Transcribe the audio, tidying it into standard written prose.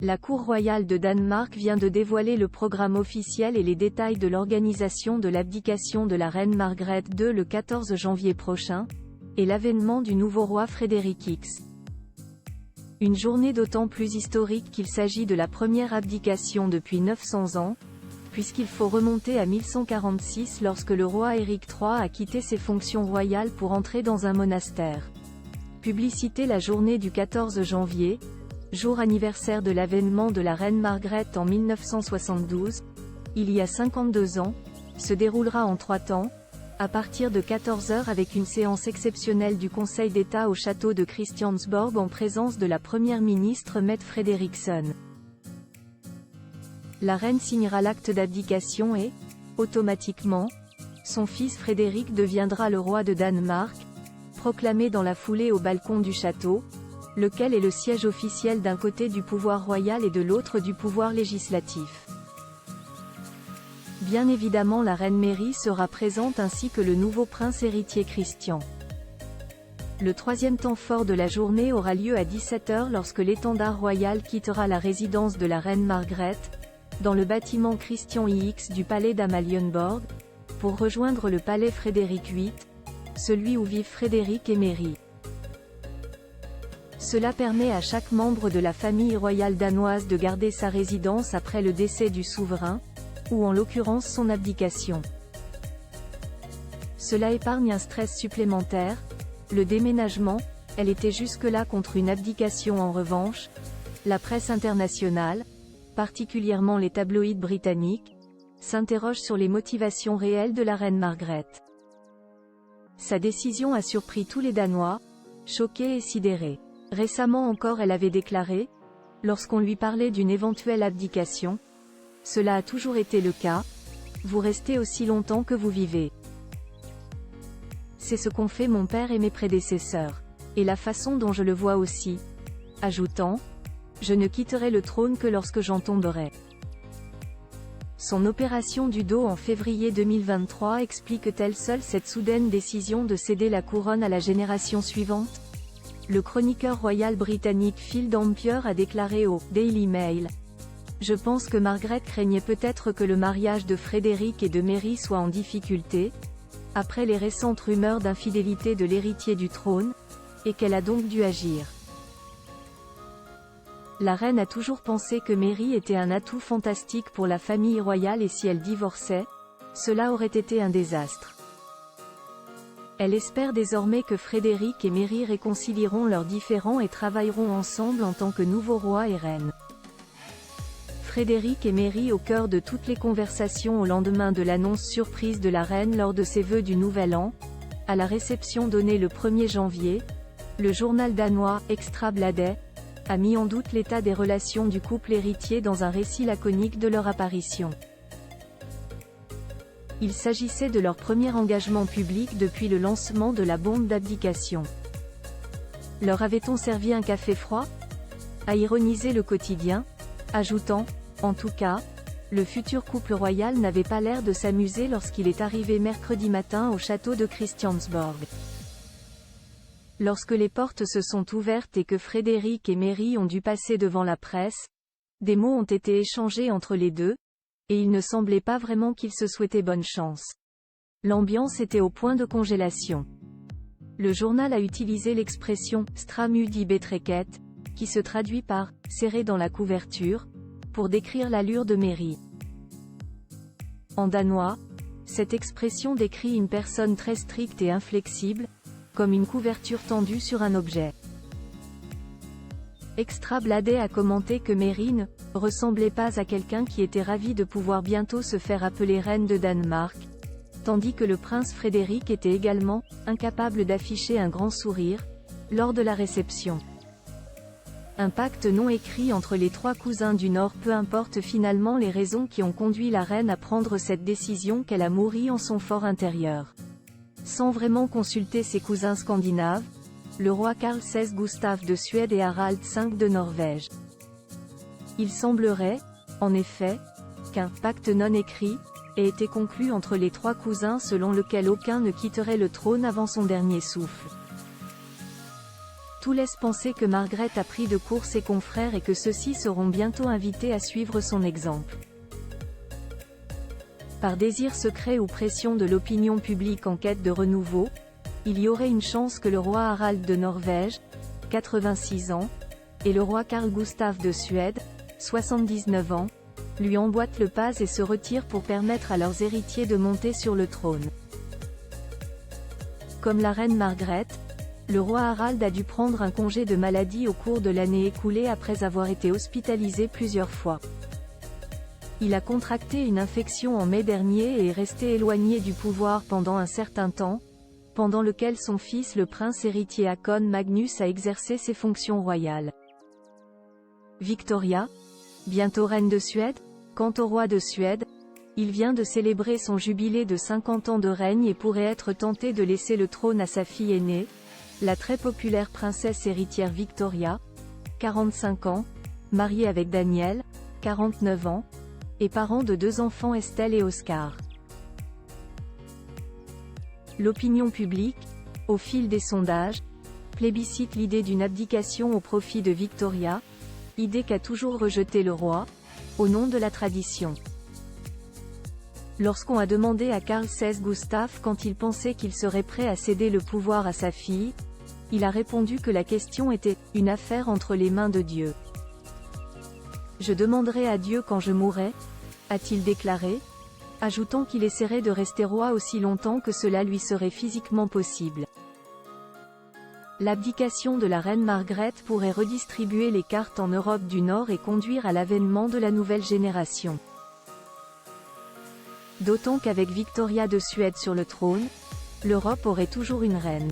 La Cour royale de Danemark vient de dévoiler le programme officiel et les détails de l'organisation de l'abdication de la reine Margrethe II le 14 janvier prochain, et l'avènement du nouveau roi Frédéric X. Une journée d'autant plus historique qu'il s'agit de la première abdication depuis 900 ans, puisqu'il faut remonter à 1146 lorsque le roi Éric III a quitté ses fonctions royales pour entrer dans un monastère. Publicité la journée du 14 janvier, jour anniversaire de l'avènement de la reine Margrethe en 1972, il y a 52 ans, se déroulera en 3 temps, à partir de 14 h avec une séance exceptionnelle du Conseil d'État au château de Christiansborg en présence de la première ministre Mette Frederiksen. La reine signera l'acte d'abdication et, automatiquement, son fils Frédéric deviendra le roi de Danemark, proclamé dans la foulée au balcon du château, lequel est le siège officiel d'un côté du pouvoir royal et de l'autre du pouvoir législatif. Bien évidemment la reine Mary sera présente ainsi que le nouveau prince héritier Christian. Le troisième temps fort de la journée aura lieu à 17 h lorsque l'étendard royal quittera la résidence de la reine Margrethe, dans le bâtiment Christian X du palais d'Amalienborg, pour rejoindre le palais Frédéric VIII, celui où vivent Frédéric et Mary. Cela permet à chaque membre de la famille royale danoise de garder sa résidence après le décès du souverain, ou en l'occurrence son abdication. Cela épargne un stress supplémentaire, le déménagement, elle était jusque-là contre une abdication en revanche, la presse internationale, particulièrement les tabloïds britanniques, s'interroge sur les motivations réelles de la reine Margrethe. Sa décision a surpris tous les Danois, choqués et sidérés. Récemment encore elle avait déclaré, lorsqu'on lui parlait d'une éventuelle abdication, « Cela a toujours été le cas, vous restez aussi longtemps que vous vivez. C'est ce qu'ont fait mon père et mes prédécesseurs. Et la façon dont je le vois aussi. » Ajoutant, « Je ne quitterai le trône que lorsque j'en tomberai. » Son opération du dos en février 2023 explique-t-elle seule cette soudaine décision de céder la couronne à la génération suivante? Le chroniqueur royal britannique Phil Dampier a déclaré au Daily Mail: « Je pense que Margrethe craignait peut-être que le mariage de Frédéric et de Mary soit en difficulté, après les récentes rumeurs d'infidélité de l'héritier du trône, et qu'elle a donc dû agir. » La reine a toujours pensé que Mary était un atout fantastique pour la famille royale et si elle divorçait, cela aurait été un désastre. Elle espère désormais que Frédéric et Mary réconcilieront leurs différends et travailleront ensemble en tant que nouveau roi et reine. Frédéric et Mary au cœur de toutes les conversations au lendemain de l'annonce surprise de la reine lors de ses vœux du Nouvel An, à la réception donnée le 1er janvier, le journal danois Extra Bladet a mis en doute l'état des relations du couple héritier dans un récit laconique de leur apparition. Il s'agissait de leur premier engagement public depuis le lancement de la bombe d'abdication. Leur avait-on servi un café froid? A ironisé le quotidien, ajoutant, en tout cas, le futur couple royal n'avait pas l'air de s'amuser lorsqu'il est arrivé mercredi matin au château de Christiansborg. Lorsque les portes se sont ouvertes et que Frédéric et Mary ont dû passer devant la presse, des mots ont été échangés entre les deux, et il ne semblait pas vraiment qu'ils se souhaitaient bonne chance. L'ambiance était au point de congélation. Le journal a utilisé l'expression « stramud i betrekket », qui se traduit par « serré dans la couverture », pour décrire l'allure de Mary. En danois, cette expression décrit une personne très stricte et inflexible, comme une couverture tendue sur un objet. Extra Bladet a commenté que Mary ne ressemblait pas à quelqu'un qui était ravi de pouvoir bientôt se faire appeler reine de Danemark, tandis que le prince Frédéric était également incapable d'afficher un grand sourire lors de la réception. Un pacte non écrit entre les trois cousins du Nord. Peu importe finalement les raisons qui ont conduit la reine à prendre cette décision, qu'elle a mûri en son fort intérieur. Sans vraiment consulter ses cousins scandinaves, le roi Carl XVI Gustaf de Suède et Harald V de Norvège. Il semblerait, en effet, qu'un « pacte non écrit » ait été conclu entre les trois cousins selon lequel aucun ne quitterait le trône avant son dernier souffle. Tout laisse penser que Margaret a pris de court ses confrères et que ceux-ci seront bientôt invités à suivre son exemple. Par désir secret ou pression de l'opinion publique en quête de renouveau, il y aurait une chance que le roi Harald de Norvège, 86 ans, et le roi Carl Gustaf de Suède, 79 ans, lui emboîtent le pas et se retirent pour permettre à leurs héritiers de monter sur le trône. Comme la reine Margaret, le roi Harald a dû prendre un congé de maladie au cours de l'année écoulée après avoir été hospitalisé plusieurs fois. Il a contracté une infection en mai dernier et est resté éloigné du pouvoir pendant un certain temps, pendant lequel son fils le prince héritier Håkon Magnus a exercé ses fonctions royales. Victoria, bientôt reine de Suède, quant au roi de Suède, il vient de célébrer son jubilé de 50 ans de règne et pourrait être tenté de laisser le trône à sa fille aînée, la très populaire princesse héritière Victoria, 45 ans, mariée avec Daniel, 49 ans, et parent de 2 enfants Estelle et Oscar. L'opinion publique, au fil des sondages, plébiscite l'idée d'une abdication au profit de Victoria, idée qu'a toujours rejetée le roi, au nom de la tradition. Lorsqu'on a demandé à Carl XVI Gustaf quand il pensait qu'il serait prêt à céder le pouvoir à sa fille, il a répondu que la question était « une affaire entre les mains de Dieu ». « Je demanderai à Dieu quand je mourrai », a-t-il déclaré, ajoutant qu'il essaierait de rester roi aussi longtemps que cela lui serait physiquement possible. L'abdication de la reine Margaret pourrait redistribuer les cartes en Europe du Nord et conduire à l'avènement de la nouvelle génération. D'autant qu'avec Victoria de Suède sur le trône, l'Europe aurait toujours une reine.